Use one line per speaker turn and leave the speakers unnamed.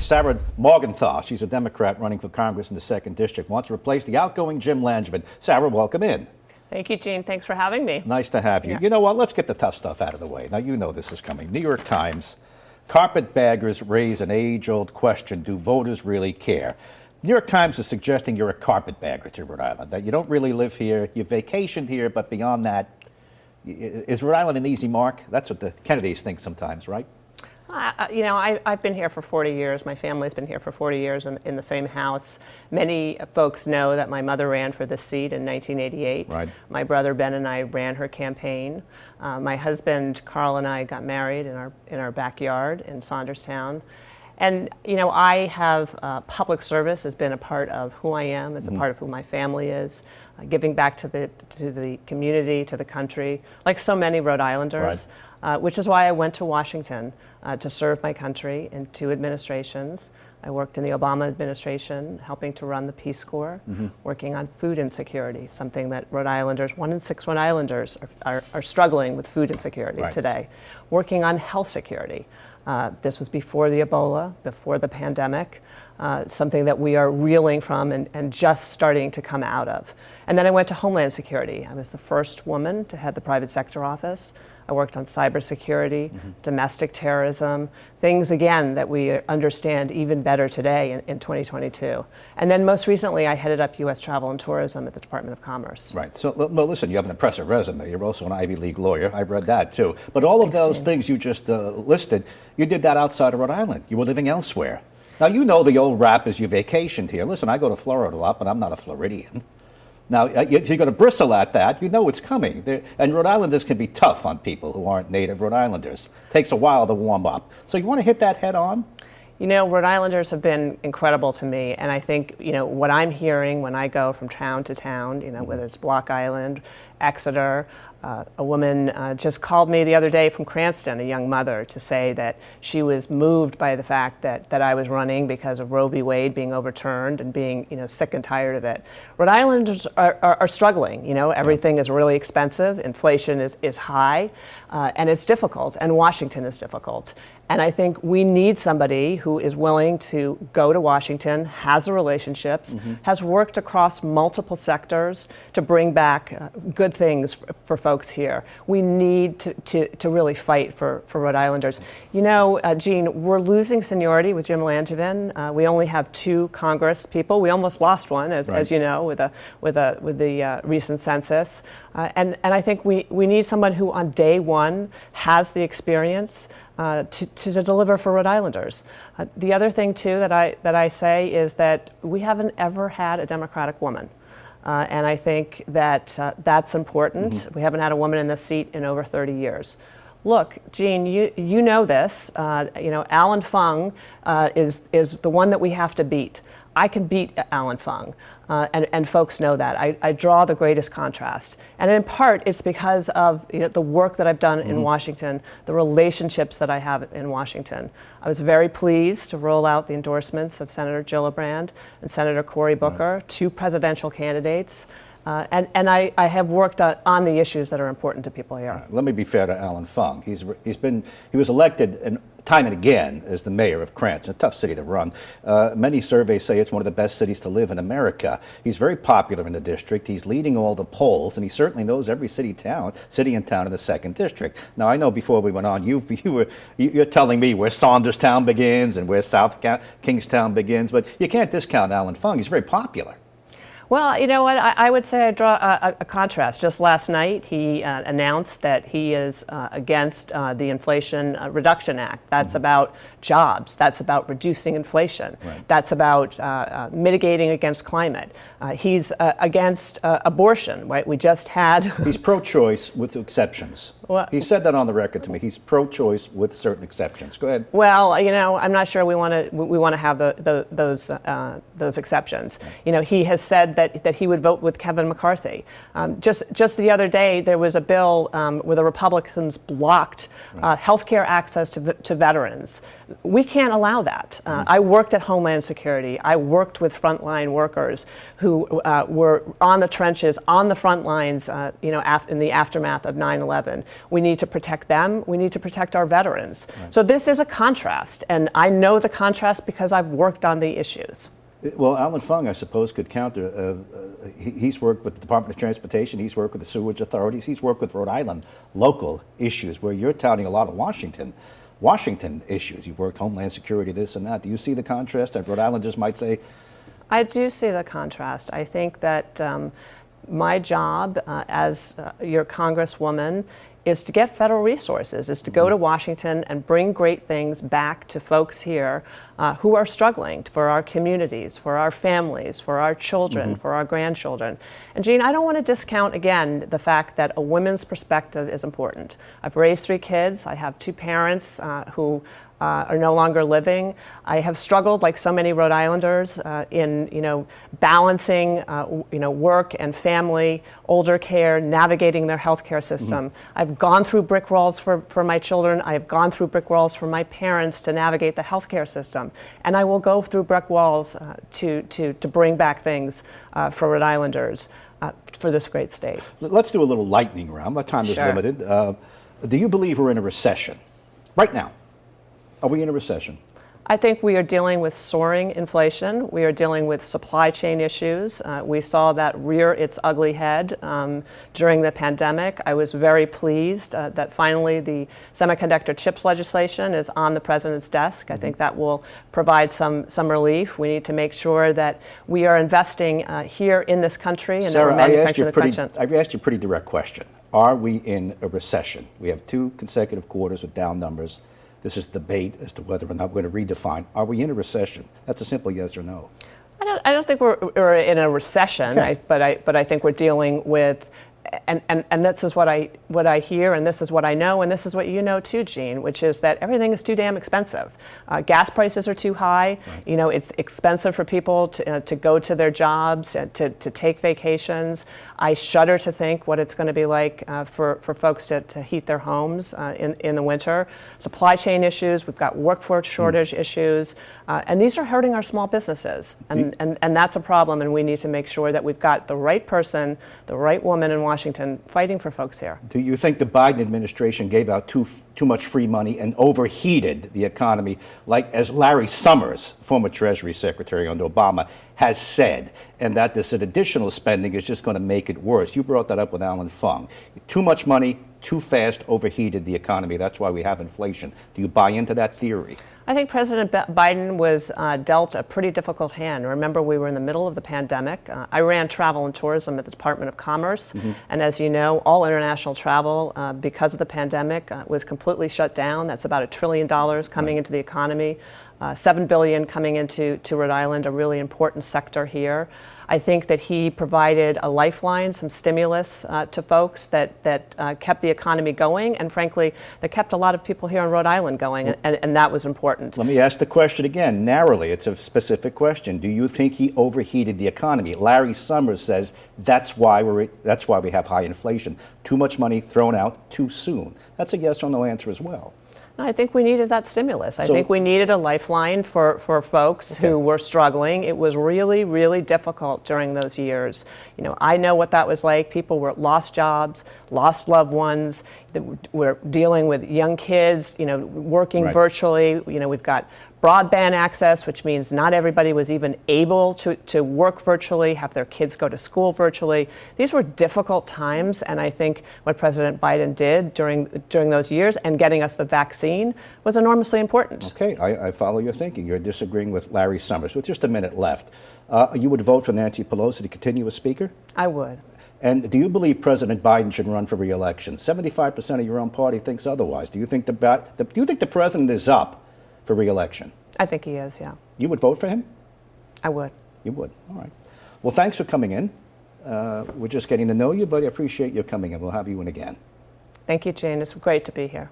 Sarah Morgenthau. She's a Democrat running for Congress in the 2nd District, wants to replace the outgoing Jim Langevin. Sarah, welcome in.
Thank you, Gene. Thanks for having me.
Nice to have you.
Yeah.
You know what? Let's get the tough stuff out of the way. Now, you know this is coming. New York Times, carpetbaggers raise an age-old question, do voters really care? New York Times is suggesting you're a carpetbagger to Rhode Island, that you don't really live here, you vacationed here, but beyond that, is Rhode Island an easy mark? That's what the Kennedys think sometimes, right?
I've been here for 40 years. My family's been here for 40 years in the same house. Many folks know that my mother ran for this seat in 1988.
Right.
My brother Ben and I ran her campaign. My husband Carl and I got married in our backyard in Saunderstown. And I have public service has been a part of who I am. It's a part of who my family is. Giving back to the community, to the country, like so many Rhode Islanders. Right. Which is why I went to Washington to serve my country in 2 administrations. I worked in the Obama administration, helping to run the Peace Corps, working on food insecurity, something that Rhode Islanders, 1 in 6 Rhode Islanders are struggling with food insecurity today. Working on health security. This was before the Ebola, before the pandemic, something that we are reeling from and just starting to come out of. And then I went to Homeland Security. I was the first woman to head the private sector office. I worked on cybersecurity, domestic terrorism, things, again, that we understand even better today in 2022. And then most recently, I headed up U.S. travel and tourism at the Department of Commerce.
Right. So, well, listen, you have an impressive resume. You're also an Ivy League lawyer. I read that, too. But all of those things you just listed, you did that outside of Rhode Island. You were living elsewhere. Now, you know the old rap is you vacationed here. Listen, I go to Florida a lot, but I'm not a Floridian. Now, if you're going to bristle at that, you know it's coming. And Rhode Islanders can be tough on people who aren't native Rhode Islanders. Takes a while to warm up. So you want to hit that head on?
Rhode Islanders have been incredible to me. And I think, what I'm hearing when I go from town to town, whether it's Block Island, Exeter, a woman just called me the other day from Cranston, a young mother, to say that she was moved by the fact that I was running because of Roe v. Wade being overturned and being sick and tired of it. Rhode Islanders are struggling. Everything is really expensive. Inflation is high, and it's difficult. And Washington is difficult. And I think we need somebody who is willing to go to Washington, has the relationships, has worked across multiple sectors to bring back good things for folks here. We need to really fight for Rhode Islanders. Gene, we're losing seniority with Jim Langevin. We only have 2 Congress people. We almost lost one, as you know, with the recent census. And I think we need someone who on day one has the experience to deliver for Rhode Islanders. The other thing too that I say is that we haven't ever had a Democratic woman. And I think that that's important. We haven't had a woman in this seat in over 30 years. Look, Gene, you know this. Alan Fung is the one that we have to beat. I can beat Alan Fung, and folks know that. I draw the greatest contrast. And in part, it's because of the work that I've done in Washington, the relationships that I have in Washington. I was very pleased to roll out the endorsements of Senator Gillibrand and Senator Cory Booker, 2 presidential candidates. And I have worked on the issues that are important to people here.
Let me be fair to Alan Fung. He was elected time and again as the mayor of Cranston, a tough city to run. Many surveys say it's one of the best cities to live in America. He's very popular in the district. He's leading all the polls, and he certainly knows every city and town in the 2nd District. Now, I know before we went on, you're telling me where Saunderstown begins and where South Kingstown begins, but you can't discount Alan Fung. He's very popular.
Well, you know what? I would say I draw a contrast. Just last night, he announced that he is against the Inflation Reduction Act. That's about jobs. That's about reducing inflation. Right. That's about mitigating against climate. He's against abortion. Right? We just had.
He's pro-choice with exceptions. Well, he said that on the record to me. He's pro-choice with certain exceptions. Go ahead.
Well, I'm not sure we want to have those exceptions. He has said that he would vote with Kevin McCarthy. Just the other day, there was a bill where the Republicans blocked health care access to veterans. We can't allow that. I worked at Homeland Security. I worked with frontline workers who were on the trenches, on the front lines, in the aftermath of 9/11. We need to protect them. We need to protect our veterans. So this is a contrast, and I know the contrast because I've worked on the issues.
Well, Alan Fung, I suppose, could counter. He's worked with the Department of Transportation. He's worked with the sewage authorities. He's worked with Rhode Island local issues, where you're touting a lot of Washington issues. You've worked Homeland Security, this and that. Do you see the contrast that Rhode Islanders might say?
I do see the contrast. I think that my job as your Congresswoman is to get federal resources, is to go to Washington and bring great things back to folks here who are struggling, for our communities, for our families, for our children, for our grandchildren. And Jean, I don't want to discount again the fact that a woman's perspective is important. I've raised 3 kids. I have 2 parents who are no longer living. I have struggled, like so many Rhode Islanders, in balancing work and family, older care, navigating their healthcare system. I've gone through brick walls for my children. I have gone through brick walls for my parents to navigate the healthcare system, and I will go through brick walls to bring back things for Rhode Islanders for this great state.
Let's do a little lightning round. Our time is limited. Do you believe we're in a recession right now? Are we in a recession?
I think we are dealing with soaring inflation. We are dealing with supply chain issues. We saw that rear its ugly head during the pandemic. I was very pleased that finally the semiconductor chips legislation is on the president's desk. I think that will provide some relief. We need to make sure that we are investing here in this country and
Sarah,
manufacturing the country.
I've asked you a pretty direct question. Are we in a recession? We have 2 consecutive quarters with down numbers. This is debate as to whether or not we're going to redefine. Are we in a recession? That's a simple yes or no.
I don't think we're in a recession,
okay.
but I think we're dealing with, and this is what I hear, and this is what I know, and this is what you know too, Jean, which is that everything is too damn expensive. Gas prices are too high. Right. It's expensive for people to go to their jobs, to take vacations. I shudder to think what it's going to be like for folks to heat their homes in the winter. Supply chain issues. We've got workforce shortage issues, and these are hurting our small businesses, and that's a problem. And we need to make sure that we've got the right person, the right woman in Washington fighting for folks here.
Do you think the Biden administration gave out too much free money and overheated the economy, like as Larry Summers, former Treasury Secretary under Obama, has said, and that this additional spending is just going to make it worse? You brought that up with Alan Fung. Too much money, too fast, overheated the economy. That's why we have inflation. Do you buy into that theory?
I think President Biden was dealt a pretty difficult hand. Remember, we were in the middle of the pandemic. I ran travel and tourism at the Department of Commerce. And as you know, all international travel, because of the pandemic, was completely shut down. That's about $1 trillion coming into the economy. $7 billion coming into Rhode Island, a really important sector here. I think that he provided a lifeline, some stimulus to folks that kept the economy going, and frankly, that kept a lot of people here in Rhode Island going, and that was important.
Let me ask the question again, narrowly. It's a specific question. Do you think he overheated the economy? Larry Summers says that's why we have high inflation. Too much money thrown out too soon. That's a yes or no answer as well.
I think we needed that stimulus. I think we needed a lifeline for folks who were struggling. It was really, really difficult during those years. I know what that was like. People lost jobs, lost loved ones. We're dealing with young kids, working virtually. We've got broadband access, which means not everybody was even able to work virtually, have their kids go to school virtually. These were difficult times, and I think what President Biden did during those years and getting us the vaccine was enormously important.
Okay, I follow your thinking. You're disagreeing with Larry Summers. With just a minute left, you would vote for Nancy Pelosi to continue as Speaker?
I would.
And do you believe President Biden should run for re-election? 75% of your own party thinks otherwise. Do you think the president is up for re-election?
I think he is, yeah.
You would vote for him?
I would.
You would, all right. Well, thanks for coming in. We're just getting to know you, but I appreciate your coming in. We'll have you in again.
Thank you, Jane. It's great to be here.